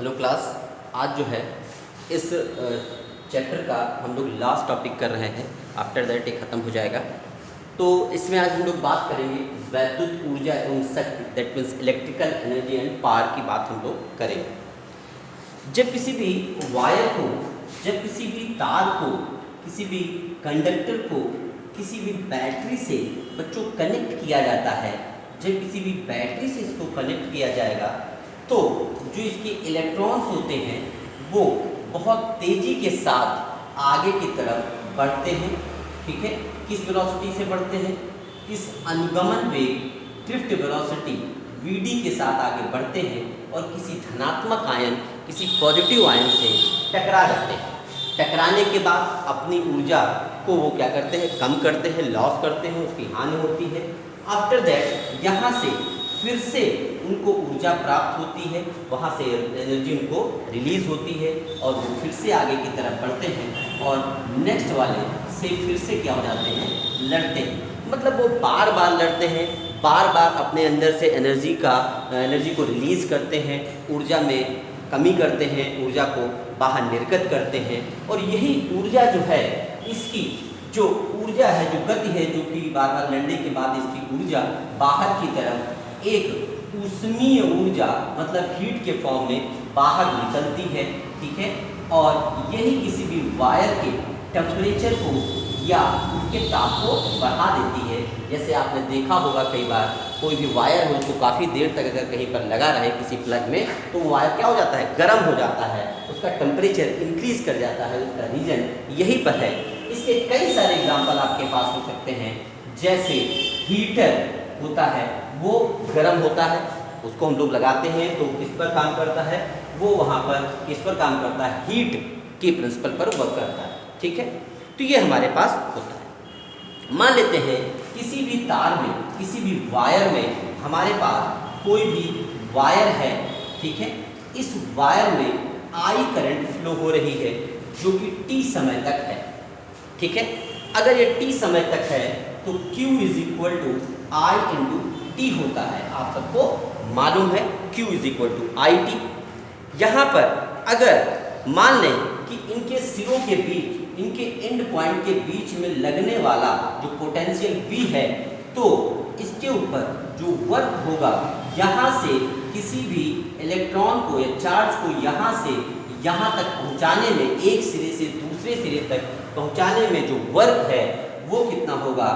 Hello class. आज जो है इस चैप्टर का हम लोग लास्ट टॉपिक कर रहे हैं। आफ्टर दैट ये ख़त्म हो जाएगा। तो इसमें आज हम लोग बात करेंगे वैद्युत ऊर्जा एवं शक्ति, that means electrical energy and power की बात हम लोग करेंगे। जब किसी भी वायर को, जब किसी भी तार को, किसी भी कंडक्टर को किसी भी बैटरी से बच्चों कनेक्ट किया जाता है, जब किसी भी बैटरी से इसको कनेक्ट किया जाएगा तो जो इसके इलेक्ट्रॉन्स होते हैं वो बहुत तेज़ी के साथ आगे की तरफ बढ़ते हैं। ठीक है, किस वेलोसिटी से बढ़ते हैं? इस अनुगमन वेग ड्रिफ्ट वेलोसिटी vd के साथ आगे बढ़ते हैं और किसी धनात्मक आयन, किसी पॉजिटिव आयन से टकरा जाते हैं। टकराने के बाद अपनी ऊर्जा को वो क्या करते हैं? कम करते हैं, लॉस करते हैं, उसकी हानि होती है। आफ्टर दैट यहाँ से फिर से उनको ऊर्जा प्राप्त होती है, वहाँ से एनर्जी उनको रिलीज होती है और वो फिर से आगे की तरफ बढ़ते हैं और नेक्स्ट वाले से फिर से क्या हो जाते हैं? लड़ते हैं। मतलब वो बार बार लड़ते हैं, बार बार अपने अंदर से एनर्जी को रिलीज़ करते हैं, ऊर्जा में कमी करते हैं, ऊर्जा को बाहर निर्गत करते हैं। और यही ऊर्जा जो है, इसकी जो ऊर्जा है, जो गति है, जो कि बार बार लड़ने के बाद इसकी ऊर्जा बाहर की तरफ एक ऊष्मीय ऊर्जा मतलब हीट के फॉर्म में बाहर निकलती है। ठीक है, और यही किसी भी वायर के टेम्परेचर को या उसके ताप को बढ़ा देती है। जैसे आपने देखा होगा कई बार कोई भी वायर हो, उसको काफ़ी देर तक अगर कहीं पर लगा रहे किसी प्लग में, तो वो वायर क्या हो जाता है? गर्म हो जाता है, उसका टेम्परेचर इंक्रीज कर जाता है। उसका रीज़न यहीं पर है। इसके कई सारे एग्जाम्पल आपके पास हो सकते हैं। जैसे हीटर होता है, वो गर्म होता है, उसको हम लोग लगाते हैं तो किस पर काम करता है? वो वहाँ पर किस पर काम करता है? हीट के प्रिंसिपल पर वर्क करता है। ठीक है, तो ये हमारे पास होता है। मान लेते हैं किसी भी तार में, किसी भी वायर में हमारे पास कोई भी वायर है। ठीक है, इस वायर में आई करंट फ्लो हो रही है जो कि t समय तक है। ठीक है, अगर ये t समय तक है तो Q is equal to I into T होता है। आप सबको मालूम है Q is equal to I T. यहाँ पर अगर मान लें कि इनके सिरों के बीच, इनके एंड पॉइंट के बीच में लगने वाला जो पोटेंशियल V है, तो इसके ऊपर जो वर्क होगा, यहाँ से किसी भी इलेक्ट्रॉन को या चार्ज को यहाँ से यहाँ तक पहुँचाने में, एक सिरे से दूसरे सिरे तक पहुँचाने में जो वर्क है वो कितना होगा?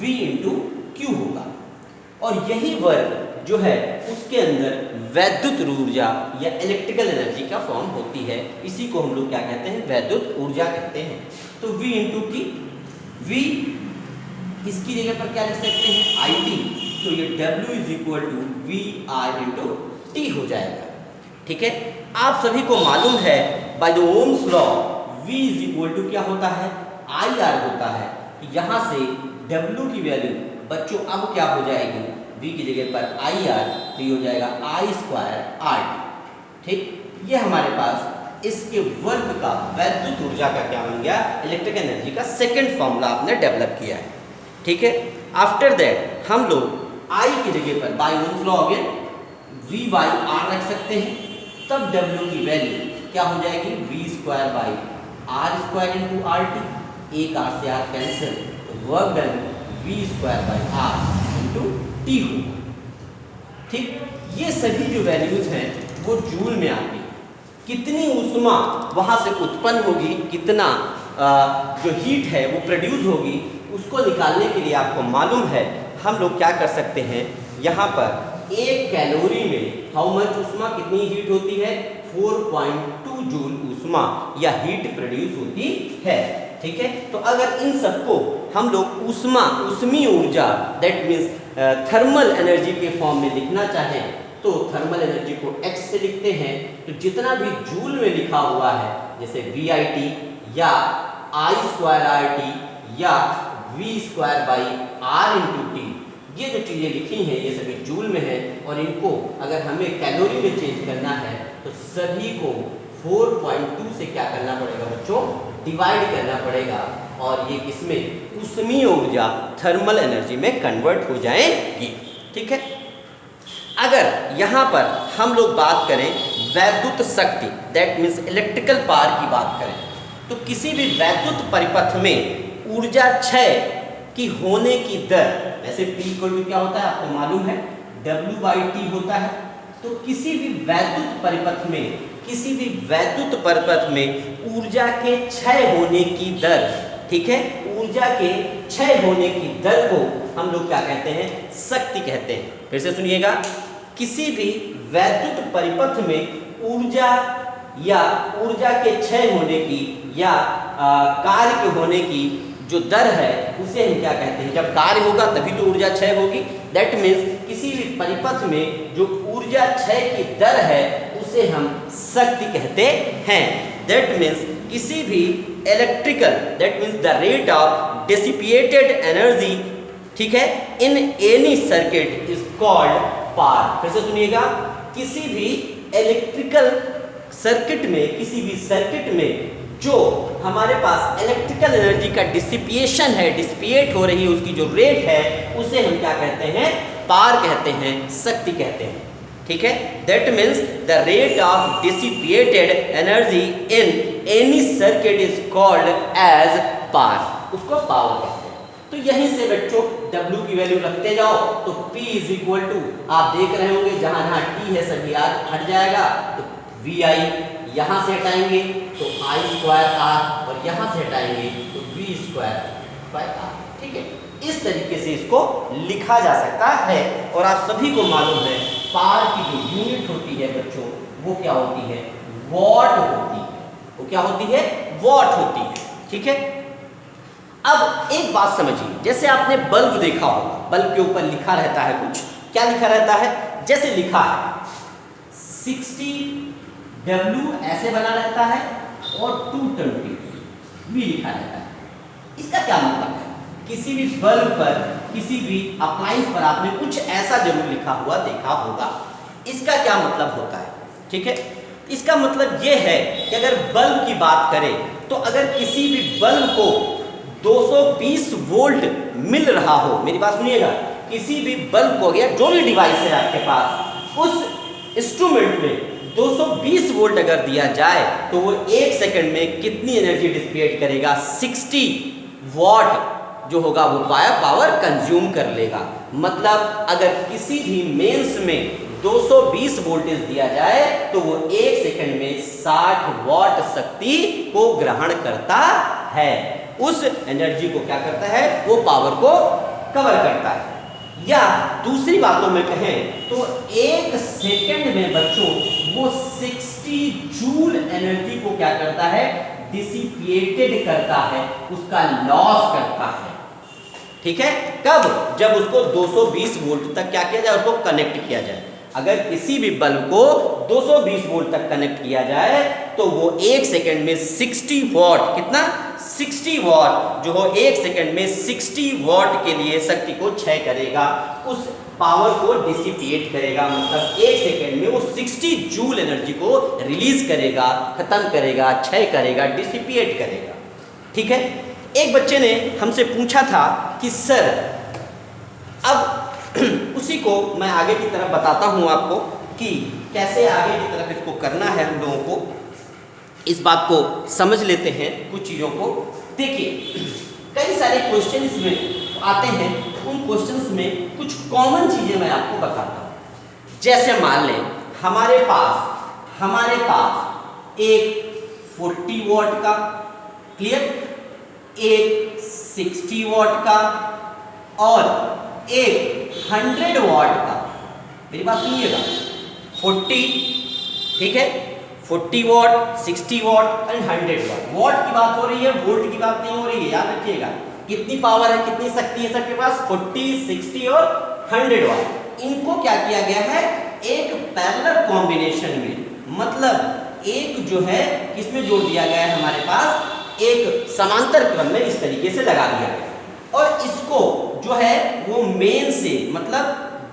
V इंटू क्यू होगा। और यही वर्क जो है उसके अंदर वैद्युत ऊर्जा या इलेक्ट्रिकल एनर्जी का फॉर्म होती है। इसी को हम लोग क्या कहते हैं? वैद्युत ऊर्जा कहते हैं। तो V इंटू टी, V इसकी जगह पर क्या लिख सकते हैं? I T. तो ये W is equal to V I into T हो जाएगा। ठीक है, आप सभी को मालूम है by the Ohm's law V is equal to क्या होता है? आई आर होता है। यहाँ से W की वैल्यू बच्चों अब क्या हो जाएगी? V की जगह पर आई आर, तो ये हो जाएगा आई स्क्वायर आर टी। ठीक, ये हमारे पास इसके वर्क का, वैद्युत ऊर्जा का क्या बन गया? इलेक्ट्रिकल एनर्जी का सेकंड फॉर्मूला आपने डेवलप किया है। ठीक है, आफ्टर दैट हम लोग I की जगह पर by Ohm's law again V by R रख सकते हैं। तब W की वैल्यू क्या हो जाएगी? V square by R square into R T. एक आर से आर कैंसिल, तो work done V square by R into T होगा। ठीक, ये सभी जो वैल्यूज हैं वो जूल में आती है। कितनी ऊष्मा वहाँ से उत्पन्न होगी, कितना जो हीट है वो प्रोड्यूस होगी, उसको निकालने के लिए आपको मालूम है हम लोग क्या कर सकते हैं? यहाँ पर एक कैलोरी में हाउ मच ऊष्मा, कितनी हीट होती है? 4.2 जूल ऊष्मा या हीट प्रोड्यूस होती है। ठीक है, तो अगर इन सबको हम लोग ऊष्मीय ऊर्जा, दैट मीन्स थर्मल एनर्जी के फॉर्म में लिखना चाहें तो थर्मल एनर्जी को x से लिखते हैं। तो जितना भी जूल में लिखा हुआ है, जैसे वी आई टी या आई स्क्वायर आर टी या V square by R into T, ये जो चीज़ें लिखी हैं ये सभी जूल में है। और इनको अगर हमें कैलोरी में चेंज करना है तो सभी को 4.2 से क्या करना पड़ेगा बच्चों? डिवाइड करना पड़ेगा और ये किसमें? ऊष्मीय ऊर्जा, थर्मल एनर्जी में कन्वर्ट हो जाएगी। ठीक है, अगर यहाँ पर हम लोग बात करें वैद्युत शक्ति, दैट मीन्स इलेक्ट्रिकल पावर की बात करें, तो किसी भी वैद्युत परिपथ में ऊर्जा क्षय की होने की दर, वैसे P इक्वल क्या होता है आपको मालूम है, W/T होता है। तो किसी भी वैद्युत परिपथ में ऊर्जा के क्षय होने की दर, ठीक है, ऊर्जा के क्षय होने की दर को हम लोग क्या कहते हैं, शक्ति कहते हैं। फिर से सुनिएगा, किसी भी वैद्युत परिपथ में ऊर्जा या ऊर्जा के क्षय होने की या कार्य के होने की जो दर है उसे हम क्या कहते हैं, जब कार्य होगा तभी तो ऊर्जा क्षय होगी, दैट मीन्स किसी भी परिपथ में जो ऊर्जा क्षय की दर है उसे हम शक्ति कहते हैं। दैट मीन्स किसी भी electrical, that means the rate of dissipated energy, ठीक है, in any circuit is called power. फिर से सुनिएगा, किसी भी इलेक्ट्रिकल सर्किट में, किसी भी सर्किट में जो हमारे पास इलेक्ट्रिकल एनर्जी का डिसिपिएशन है, डिसिपिएट हो रही है, उसकी जो रेट है उसे हम क्या कहते हैं, पावर कहते हैं, शक्ति कहते हैं। ठीक है, that means the rate of dissipated energy in any circuit is called as power, उसको पावर कहते हैं। तो यहीं से बच्चों W की वैल्यू रखते जाओ, तो P इज इक्वल टू, आप देख रहे होंगे जहां जहां T है सभी R हट जाएगा, तो VI यहाँ से हटाएंगे तो I² R, और यहाँ से हटाएंगे तो V² R। ठीक है, इस तरीके से इसको लिखा जा सकता है। और आप सभी को मालूम है पावर की जो यूनिट होती है बच्चों, वो क्या होती है, वॉट होती है। वो क्या होती है, वॉट होती है। ठीक है, अब एक बात समझिए, जैसे आपने बल्ब देखा होगा, बल्ब के ऊपर लिखा रहता है कुछ, क्या लिखा रहता है, जैसे लिखा है 60W ऐसे बना रहता है और 220 भी लिखा रहता है। इसका क्या मतलब है, किसी भी बल्ब पर, किसी भी अप्लायंस पर आपने कुछ ऐसा जरूर लिखा हुआ देखा होगा। इसका क्या मतलब होता है, ठीक है, इसका मतलब यह है कि अगर बल्ब की बात करें तो अगर किसी भी बल्ब को 220 वोल्ट मिल रहा हो, मेरी बात सुनिएगा, किसी भी बल्ब को, या जो भी डिवाइस है आपके पास, उस इंस्ट्रूमेंट में 220 वोल्ट अगर दिया जाए तो वो 1 सेकंड में कितनी एनर्जी डिसिपेट करेगा, 60 वॉट जो होगा वो पावर कंज्यूम कर लेगा। मतलब अगर किसी भी मेंस में 220 वोल्टेज दिया जाए तो वो 1 सेकंड में 60 वॉट शक्ति को ग्रहण करता है, उस एनर्जी को क्या करता है, वो पावर को कवर करता है। या दूसरी बातों में कहें तो 1 सेकंड में बच्चों वो 60 जूल एनर्जी को क्या करता है, डिसिपिएटेड करता है, उसका लॉस करता है। ठीक है, कब, जब उसको 220 वोल्ट तक क्या किया जाए, उसको कनेक्ट किया जाए। अगर किसी भी बल्ब को 220 वोल्ट तक कनेक्ट किया जाए तो वो 1 सेकंड में 60 वॉट, कितना, 60 वॉट जो हो 1 सेकंड में 60 वॉट के लिए शक्ति को क्षय करेगा, उस पावर को डिसिपिएट करेगा। मतलब 1 सेकंड में वो 60 जूल एनर्जी को रिलीज करेगा, खत्म करेगा, क्षय करेगा, डिसिपिएट करेगा। ठीक है, एक बच्चे ने हमसे पूछा था कि सर, अब उसी को मैं आगे की तरफ बताता हूं आपको कि कैसे आगे की तरफ इसको करना है। हम लोगों को इस बात को समझ लेते हैं, कुछ चीज़ों को देखिए। कई सारे क्वेश्चन इसमें आते हैं, उन क्वेश्चंस में कुछ कॉमन चीज़ें मैं आपको बताता हूँ। जैसे मान लें हमारे पास एक 40 वॉट का, क्लियर, एक 60 वॉट का और एक 100 वॉट का। मेरी बात सुनिएगा, 40, ठीक है, 40 what, 60 what and 100 what. What की बात हो रही है, वोल्ट की बात नहीं हो रही है, याद रखिएगा। कितनी पावर है, कितनी शक्ति है सबके पास, 40, 60 और 100 वॉट। इनको क्या किया गया है, एक पैरेलल कॉम्बिनेशन में, मतलब एक जो है किसमें जोड़ दिया गया है, हमारे पास एक समांतर क्रम में इस तरीके से लगा दिया गया, और इसको जो है वो मेन से, मतलब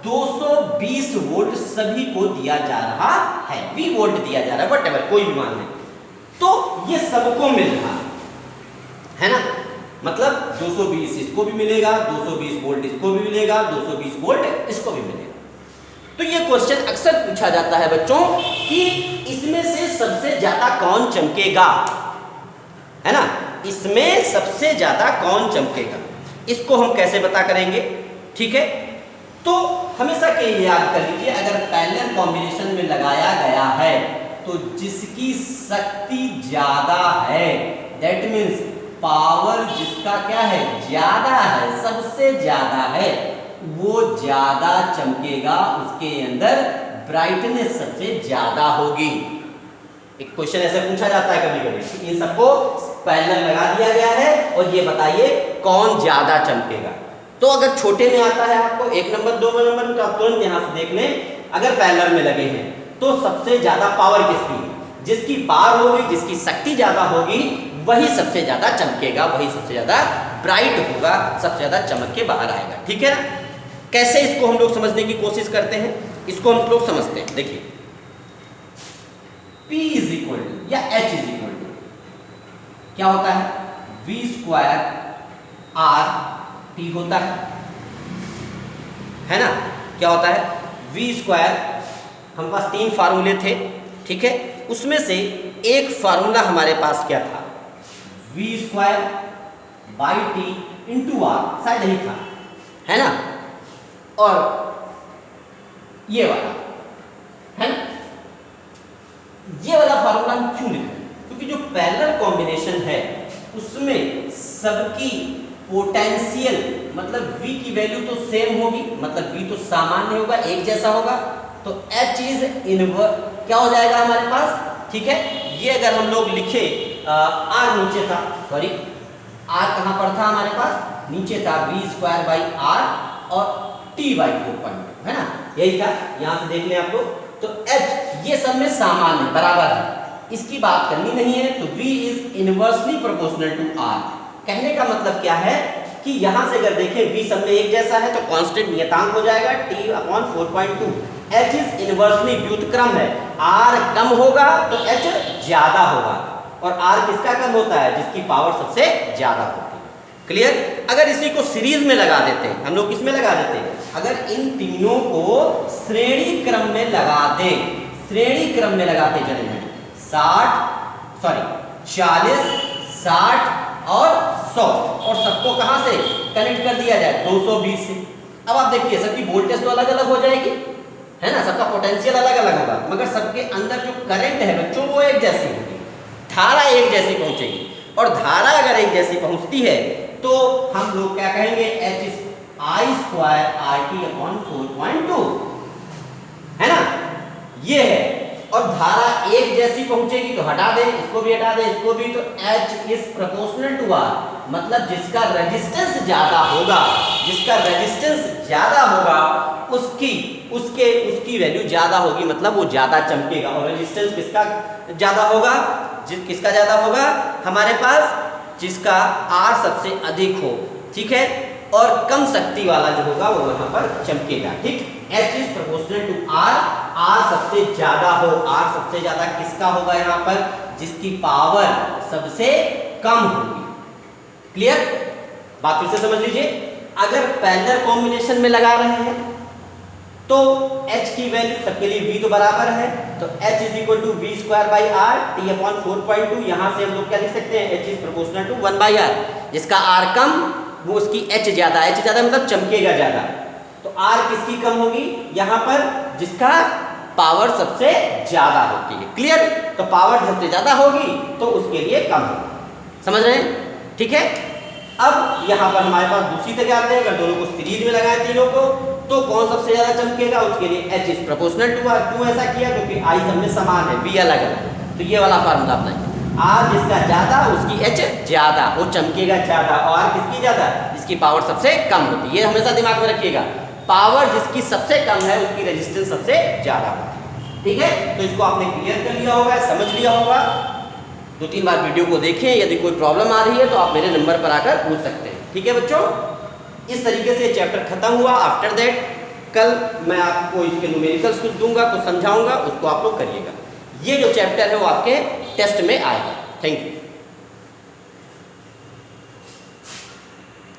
220 वोल्ट सभी को दिया जा रहा है, V वोल्ट दिया जा रहा है, व्हाटएवर, कोई भी मान ले, तो ये सबको मिल रहा है ना। मतलब 220 इसको भी मिलेगा, 220 वोल्ट इसको भी मिलेगा, 220 वोल्ट इसको भी मिलेगा। तो ये क्वेश्चन अक्सर पूछा जाता है बच्चों कि इसमें से सबसे ज्यादा कौन चमकेगा, है ना, इसमें सबसे ज्यादा कौन चमकेगा, इसको हम कैसे पता करेंगे। ठीक है, तो हमेशा के लिए याद कर लीजिए, अगर पैरेलल कॉम्बिनेशन में लगाया गया है तो जिसकी शक्ति ज्यादा है, दैट मीन्स पावर जिसका क्या है, ज्यादा है, सबसे ज्यादा है, वो ज्यादा चमकेगा, उसके अंदर ब्राइटनेस सबसे ज्यादा होगी। एक क्वेश्चन ऐसे पूछा जाता है कभी कभी, इन सबको पैरेलल लगा दिया गया है और ये बताइए कौन ज्यादा चमकेगा। तो अगर छोटे में आता है आपको 1 नंबर 2 नंबर तो आप तुरंत यहां से देख लें, अगर पैरेलल में लगे हैं तो सबसे ज्यादा पावर किसकी, जिसकी पावर होगी, जिसकी शक्ति ज्यादा होगी, वही सबसे ज्यादा चमकेगा, वही सबसे ज्यादा ब्राइट होगा, सबसे ज्यादा चमक के बाहर आएगा। ठीक है ना। कैसे इसको हम लोग समझने की कोशिश करते हैं, इसको हम लोग समझते हैं। देखिए P इज इक्वल टू या H इज इक्वल टू क्या होता है, V स्क्वायर R T होता है ना। क्या होता है, V स्क्वायर, हम पास 3 फार्मूले थे, ठीक है, उसमें से एक फार्मूला हमारे पास क्या था, V square by T into R, शायद यही था, है ना। और ये वाला है ना, ये वाला फार्मूला हम क्यों लिखें, क्योंकि जो पैरेलल कॉम्बिनेशन है उसमें सबकी पोटेंशियल मतलब V की वैल्यू तो सेम होगी, मतलब V तो सामान्य होगा, एक जैसा होगा, तो H इज इनवर्स क्या हो जाएगा हमारे पास। ठीक है, ये अगर हम लोग लिखे R नीचे था, सॉरी R कहां पर था हमारे पास, नीचे था, V स्क्वायर बाई R और T बाई 4.2, है ना, यही था, यहां से देख लें आप लोग। तो H ये सब में सामान्य बराबर है, इसकी बात करनी नहीं है, तो V is inversely proportional to R। कहने का मतलब क्या है कि यहां से अगर देखें V सब में एक जैसा है तो कांस्टेंट नियतांक हो जाएगा T/4.2। H इज इनवर्सली व्युत्क्रम है, R कम होगा तो H ज्यादा होगा, और R किसका कम होता है, जिसकी पावर सबसे ज्यादा होती है। क्लियर। अगर इसी को सीरीज में लगा देते हैं, हम लोग किसमें लगा देते हैं, अगर इन तीनों को श्रेणी क्रम में लगा दें, श्रेणी क्रम में लगाते चले 40, 60 और 100, और सबको कहां से कनेक्ट कर दिया जाए, 220 से। अब आप देखिए सबकी वोल्टेज तो अलग अलग हो जाएगी, है ना, सबका पोटेंशियल अलग अलग होगा, मगर सबके अंदर जो करंट है बच्चों वो एक जैसी होगी, धारा एक जैसी पहुंचेगी, और धारा अगर एक जैसी पहुंचती है तो हम लोग क्या कहेंगे, H is I square RT/4.2, है ना, ये है। और धारा एक जैसी पहुंचेगी तो हटा दे, इसको भी हटा दे, इसको भी, तो H is proportional to R, मतलब जिसका रेजिस्टेंस ज्यादा होगा, जिसका रेजिस्टेंस ज्यादा होगा उसकी वैल्यू ज्यादा होगी, मतलब वो ज्यादा चमकेगा। और रेजिस्टेंस किसका ज्यादा होगा, किसका ज्यादा होगा, हमारे पास जिसका R सबसे अधिक हो, ठीक है, और कम शक्ति वाला जो होगा वो यहाँ पर चमकेगा। ठीक, H is proportional to R, R सबसे ज्यादा हो, R सबसे ज्यादा किसका होगा यहाँ पर, जिसकी पावर सबसे कम होगी। क्लियर, बात फिर से समझ लीजिए, अगर पैरेलल कॉम्बिनेशन में लगा रहे हैं तो H की वैल्यू सबके लिए V तो बराबर है, तो H is equal to V square by R T/4.2। यहाँ से हम लोग क्या लिख सकते हैं, H is proportional to 1/R, जिसका R कम वो उसकी H ज्यादा, H ज्यादा मतलब चमकेगा ज्यादा, तो R किसकी कम होगी यहाँ पर, जिसका पावर सबसे ज्यादा होती है। क्लियर, तो पावर सबसे ज्यादा होगी तो उसके लिए कम होगी, समझ रहे हैं। ठीक है, अब यहाँ पर हमारे पास दूसरी तरह आते हैं, अगर दोनों को सीरीज में लगाए तीनों को तो कौन सबसे ज्यादा चमकेगा, उसके लिए H is proportional to R। क्यों ऐसा किया, क्योंकि I सब में समान है, V अलग अलग, तो ये वाला फार्मूला अपनाइए, R जिसका ज्यादा उसकी H ज्यादा, वो चमकेगा ज्यादा, और R किसकी ज्यादा, जिसकी पावर सबसे कम होती है। ये हमेशा दिमाग में रखिएगा, पावर जिसकी सबसे कम है उसकी रेजिस्टेंस सबसे ज्यादा होती है। ठीक है, तो इसको आपने क्लियर कर लिया होगा, समझ लिया होगा। 2-3 बार वीडियो को देखें, यदि कोई प्रॉब्लम आ रही है तो आप मेरे नंबर पर आकर पूछ सकते हैं। ठीक है बच्चों, इस तरीके से चैप्टर खत्म हुआ। आफ्टर दैट कल मैं आपको इसके न्यूमेरिकल्स कुछ दूंगा, कुछ समझाऊंगा, उसको आप लोग करिएगा। ये जो चैप्टर है वो आपके टेस्ट में आएगा। Thank you.